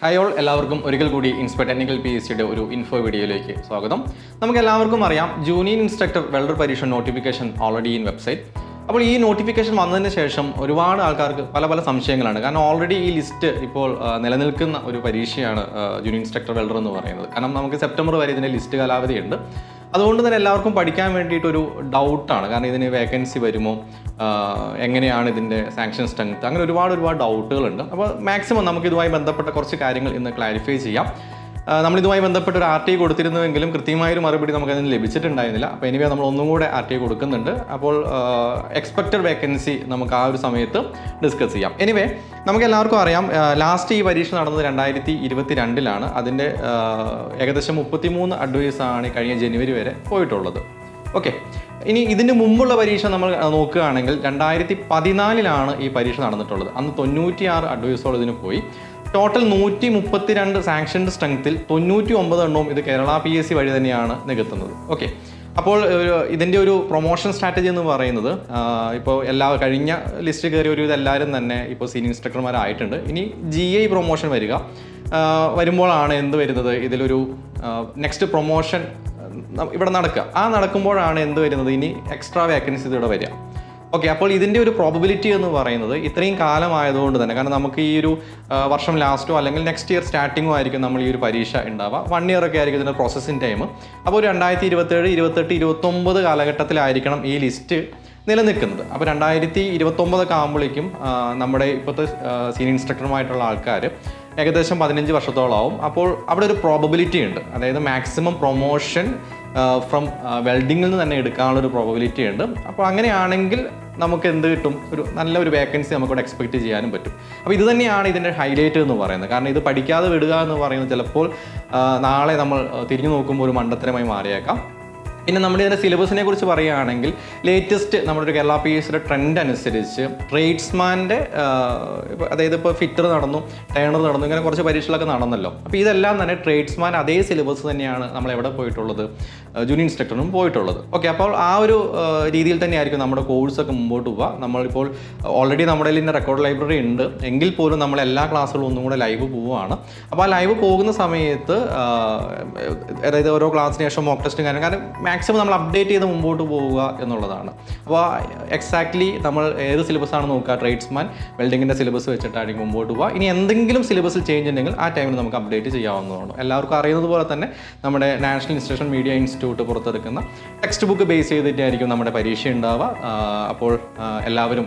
Hi all, എല്ലാവർക്കും ഒരിക്കൽ കൂടി ഇൻസ്പെക്ടർ ടെക്നിക്കൽ PSCയുടെ ഒരു ഇൻഫോ വീഡിയോയിലേക്ക് സ്വാഗതം. നമുക്ക് എല്ലാവർക്കും അറിയാം, ജൂനിയർ ഇൻസ്ട്രക്ടർ വെൽഡർ പരീക്ഷ നോട്ടിഫിക്കേഷൻ ഓൾറെഡി ഇൻ വെബ്സൈറ്റ്. അപ്പോൾ ഈ നോട്ടിഫിക്കേഷൻ വന്നതിന് ശേഷം ഒരുപാട് ആൾക്കാർക്ക് പല സംശയങ്ങളാണ്. കാരണം ഓൾറെഡി ഈ ലിസ്റ്റ് ഇപ്പോൾ നിലനിൽക്കുന്ന ഒരു പരീക്ഷയാണ് ജൂനിയർ ഇൻസ്ട്രക്ടർ വെൽഡർ എന്ന് പറയുന്നത്. കാരണം നമുക്ക് സെപ്റ്റംബർ വരെ ഇതിൻ്റെ ലിസ്റ്റ് കാലാവധിയുണ്ട്. അതുകൊണ്ട് തന്നെ എല്ലാവർക്കും പഠിക്കാൻ വേണ്ടിയിട്ടൊരു ഡൗട്ടാണ്. കാരണം ഇതിന് വേക്കൻസി വരുമോ, എങ്ങനെയാണ് ഇതിൻ്റെ സാങ്ഷൻ സ്ട്രെങ്ത്, അങ്ങനെ ഒരുപാട് ഡൗട്ടുകളുണ്ട്. അപ്പോൾ മാക്സിമം നമുക്ക് ഇതുമായി ബന്ധപ്പെട്ട കുറച്ച് കാര്യങ്ങൾ ഇന്ന് ക്ലാരിഫൈ ചെയ്യാം. നമ്മളിതുമായി ബന്ധപ്പെട്ട് ഒരു RTI കൊടുത്തിരുന്നുവെങ്കിലും കൃത്യമായൊരു മറുപടി നമുക്കതിന് ലഭിച്ചിട്ടുണ്ടായിരുന്നില്ല. അപ്പോൾ എനിവേ നമ്മൾ ഒന്നും കൂടെ RTI കൊടുക്കുന്നുണ്ട്. അപ്പോൾ എക്സ്പെക്റ്റഡ് വേക്കൻസി നമുക്ക് ആ ഒരു സമയത്ത് ഡിസ്കസ് ചെയ്യാം. എനിവേ നമുക്ക് എല്ലാവർക്കും അറിയാം, ലാസ്റ്റ് ഈ പരീക്ഷ നടന്നത് 2022 അതിൻ്റെ ഏകദേശം 33 അഡ്വൈസാണ് കഴിഞ്ഞ ജനുവരി വരെ പോയിട്ടുള്ളത്. ഓക്കെ, ഇനി ഇതിന് മുമ്പുള്ള പരീക്ഷ നമ്മൾ നോക്കുകയാണെങ്കിൽ 2014 ഈ പരീക്ഷ നടന്നിട്ടുള്ളത്. അന്ന് 96 അഡ്വൈസോളം ഇതിന് പോയി. ടോട്ടൽ 132 സാങ്ഷൻഡ് സ്ട്രെങ്ത്തിൽ 99 എണ്ണവും ഇത് കേരള PSC വഴി തന്നെയാണ് നികത്തുന്നത്. ഓക്കെ, അപ്പോൾ ഇതിൻ്റെ ഒരു പ്രൊമോഷൻ സ്ട്രാറ്റജി എന്ന് പറയുന്നത്, ഇപ്പോൾ കഴിഞ്ഞ ലിസ്റ്റ് കയറി എല്ലാവരും തന്നെ ഇപ്പോൾ സീനിയർ ഇൻസ്ട്രക്ടർമാരായിട്ടുണ്ട്. ഇനി GI പ്രൊമോഷൻ വരുമ്പോഴാണ് എന്ത് വരുന്നത്, ഇതിലൊരു നെക്സ്റ്റ് പ്രൊമോഷൻ ഇവിടെ നടക്കുമ്പോഴാണ് എന്ത് വരുന്നത്, ഇനി എക്സ്ട്രാ വേക്കൻസി ഇവിടെ വരിക. ഓക്കെ, അപ്പോൾ ഇതിൻ്റെ ഒരു പ്രോബബിലിറ്റി എന്ന് പറയുന്നത് ഇത്രയും കാലമായതുകൊണ്ട് തന്നെ, കാരണം നമുക്ക് ഈ ഒരു വർഷം ലാസ്റ്റോ അല്ലെങ്കിൽ നെക്സ്റ്റ് ഇയർ സ്റ്റാർട്ടിങ്ങോ ആയിരിക്കും നമ്മൾ ഈ ഒരു പരീക്ഷ ഉണ്ടാവുക. 1 ഇയർ ഒക്കെ ആയിരിക്കും ഇതിൻ്റെ പ്രോസസ്സിങ് ടൈം. അപ്പോൾ 2027, 28, 29 കാലഘട്ടത്തിലായിരിക്കണം ഈ ലിസ്റ്റ് നിലനിൽക്കുന്നത്. അപ്പോൾ 2029 ആകുമ്പോഴേക്കും നമ്മുടെ ഇപ്പോഴത്തെ സീനിയർ ഇൻസ്ട്രക്ടറുമായിട്ടുള്ള ആൾക്കാർ ഏകദേശം 15 വർഷത്തോളമാവും. അപ്പോൾ അവിടെ ഒരു പ്രോബബിലിറ്റി ഉണ്ട്, അതായത് മാക്സിമം പ്രൊമോഷൻ ഫ്രം വെൽഡിങ്ങിൽ നിന്ന് തന്നെ എടുക്കാനുള്ളൊരു പ്രോബബിലിറ്റി ഉണ്ട്. അപ്പോൾ അങ്ങനെയാണെങ്കിൽ നമുക്ക് എന്ത് കിട്ടും, നല്ലൊരു വേക്കൻസി നമുക്കിവിടെ എക്സ്പെക്റ്റ് ചെയ്യാനും പറ്റും. അപ്പോൾ ഇത് തന്നെയാണ് ഇതിൻ്റെ ഹൈലൈറ്റ് എന്ന് പറയുന്നത്. കാരണം ഇത് പഠിക്കാതെ വിടുക എന്ന് പറയുന്നത് ചിലപ്പോൾ നാളെ നമ്മൾ തിരിഞ്ഞു നോക്കുമ്പോൾ ഒരു മണ്ടത്തരമായി മാറിയേക്കാം. പിന്നെ നമ്മുടെ ഇതിൻ്റെ സിലബസിനെ കുറിച്ച് പറയുകയാണെങ്കിൽ, ലേറ്റസ്റ്റ് നമ്മുടെ ഒരു കേരള PSCയുടെ ട്രെൻഡ് അനുസരിച്ച് ട്രേഡ്സ്മാൻ്റെ, അതായത് ഇപ്പോൾ ഫിറ്റർ നടന്നു, ടേണർ നടന്നു, ഇങ്ങനെ കുറച്ച് പരീക്ഷകളൊക്കെ നടന്നല്ലോ. അപ്പോൾ ഇതെല്ലാം തന്നെ ട്രേഡ്സ്മാൻ അതേ സിലബസ് തന്നെയാണ് നമ്മൾ എവിടെ പോയിട്ടുള്ളത്, ജൂനിയർ ഇൻസ്ട്രക്ടറിനും പോയിട്ടുള്ളത്. ഓക്കെ, അപ്പോൾ ആ ഒരു രീതിയിൽ തന്നെയായിരിക്കും നമ്മുടെ കോഴ്സൊക്കെ മുമ്പോട്ട് പോവുക. നമ്മളിപ്പോൾ ഓൾറെഡി നമ്മുടെ ഇതിൻ്റെ റെക്കോർഡ് ലൈബ്രറി ഉണ്ട്, എങ്കിൽ പോലും നമ്മൾ എല്ലാ ക്ലാസ്സുകളും ഒന്നും കൂടെ ലൈവ് പോവുകയാണ്. അപ്പോൾ ആ ലൈവ് പോകുന്ന സമയത്ത്, അതായത് ഓരോ ക്ലാസ്സിന് ശേഷം മോക്ക് ടെസ്റ്റും കാരണം മാക്സിമം നമ്മൾ അപ്ഡേറ്റ് ചെയ്ത് മുമ്പോട്ട് പോവുക എന്നുള്ളതാണ്. അപ്പോൾ എക്സാക്ട്ലി നമ്മൾ ഏത് സിലബസാണ് നോക്കുക, ട്രേഡ്സ്മാൻ വെൽഡിങ്ങിൻ്റെ സിലബസ് വെച്ചിട്ടായിരിക്കും മുമ്പോട്ട് പോവുക. ഇനി എന്തെങ്കിലും സിലബസിൽ ചേഞ്ച് ഉണ്ടെങ്കിൽ ആ ടൈമിൽ നമുക്ക് അപ്ഡേറ്റ് ചെയ്യാവുന്നതാണ്. എല്ലാവർക്കും അറിയുന്നത് പോലെ തന്നെ നമ്മുടെ നാഷണൽ ഇൻസ്റ്റിറ്റ്യൂഷൻ മീഡിയ ഇൻസ്റ്റിറ്റ്യൂട്ട് പുറത്തെടുക്കുന്ന ടെക്സ്റ്റ് ബുക്ക് ബേസ് ചെയ്തിട്ടായിരിക്കും നമ്മുടെ പരീക്ഷ ഉണ്ടാവുക. അപ്പോൾ എല്ലാവരും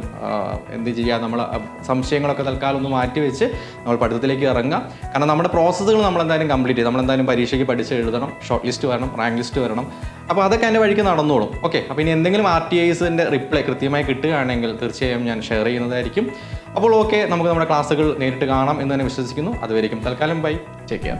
എന്ത് ചെയ്യുക, നമ്മൾ സംശയങ്ങളൊക്കെ തൽക്കാലം ഒന്ന് മാറ്റി വെച്ച് നമ്മൾ പഠിത്തത്തിലേക്ക് ഇറങ്ങുക. കാരണം നമ്മുടെ പ്രോസസ്സുകൾ നമ്മളെന്തായാലും കംപ്ലീറ്റ് ചെയ്യും. നമ്മളെന്തായാലും പരീക്ഷയ്ക്ക് പഠിച്ച് എഴുതണം, ഷോർട്ട് ലിസ്റ്റ് വരണം, റാങ്ക് ലിസ്റ്റ് വരണം. അപ്പോൾ അതൊക്കെ എൻ്റെ വഴിക്ക് നടന്നോളും. ഓക്കെ, അപ്പോൾ ഇനി എന്തെങ്കിലും RTIസിൻ്റെ റിപ്ലൈ കൃത്യമായി കിട്ടുകയാണെങ്കിൽ തീർച്ചയായും ഞാൻ ഷെയർ ചെയ്യുന്നതായിരിക്കും. അപ്പോൾ ഓക്കെ, നമുക്ക് നമ്മുടെ ക്ലാസ്സുകൾ നേരിട്ട് കാണാം എന്ന് തന്നെ വിശ്വസിക്കുന്നു. അതുവരെയും തൽക്കാലം ബൈ, ടേക്ക് കെയർ.